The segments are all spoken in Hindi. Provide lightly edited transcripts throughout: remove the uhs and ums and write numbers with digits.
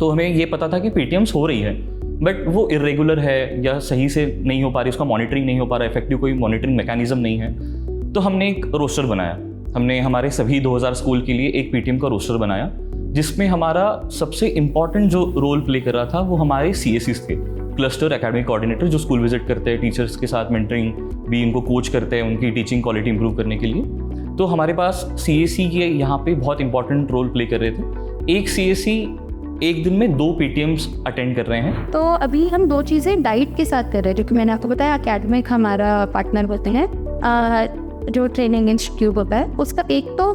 तो हमें ये पता था कि पीटीएम्स हो रही है, बट वो इरेगुलर है या सही से नहीं हो पा रही, उसका मॉनिटरिंग नहीं हो पा रहा, इफेक्टिव कोई मॉनिटरिंग मैकेनिज्म नहीं है। तो हमने एक रोस्टर बनाया, हमने हमारे सभी 2000 स्कूल के लिए एक पीटीएम का रोस्टर बनाया, जिसमें हमारा सबसे इम्पॉर्टेंट जो रोल प्ले कर रहा था वो हमारे CACs थे, क्लस्टर एकेडमिक कोऑर्डिनेटर, जो स्कूल विजिट करते हैं, टीचर्स के साथ मेंटरिंग भी, इनको कोच करते हैं उनकी टीचिंग क्वालिटी इंप्रूव करने के लिए। तो हमारे पास CAC के यहाँ पे बहुत इंपॉर्टेंट रोल प्ले कर रहे थे। एक CAC एक दिन में 2 PTMs अटेंड कर रहे हैं। तो अभी हम 2 चीज़ें डाइट के साथ कर रहे हैं, जो कि मैंने आपको बताया एकेडमिक हमारा पार्टनर होते हैं, जो ट्रेनिंग इंस्टीट्यूट होता है उसका। एक तो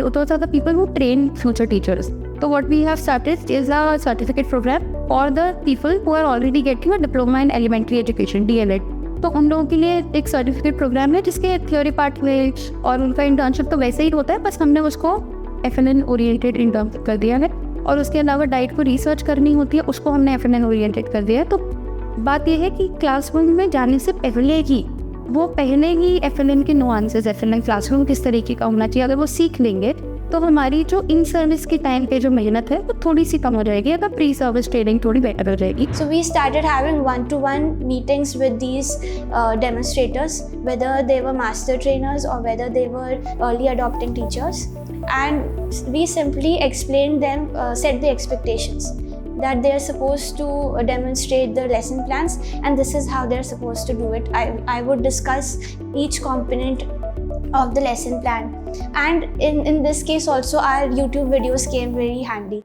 those are the people who train future teachers. So what we have started is a certificate program for the people who are already getting a diploma in elementary education, DLED. तो हम लोगों के लिए एक सर्टिफिकेट प्रोग्राम है जिसके थ्योरी पार्ट में और उनका इंटर्नशिप तो वैसे ही होता है, बस हमने उसको FNN ओरिएंटेड इंटर्नशिप कर दिया है। और उसके अलावा डाइट को रिसर्च करनी होती है, उसको हमने FNN ओरिएंटेड कर दिया है। तो बात यह है कि क्लासरूम में जाने से पहले ही FNN के नुआंसेस, FNN क्लासरूम किस तरीके का होना चाहिए, अगर वो सीख लेंगे तो हमारी जो इन सर्विस के टाइम पे जो मेहनत है वो थोड़ी सी कम हो जाएगी, अगर प्री सर्विस ट्रेनिंग थोड़ी बेटर हो जाएगी। So we started having one-to-one meetings with these demonstrators, whether they were master trainers or whether they were early adopting teachers, and we simply explained them, set the expectations that they are supposed to demonstrate the lesson plans and this is how they are supposed to do it. I would discuss each component of the lesson plan, and in this case also our YouTube videos came very handy.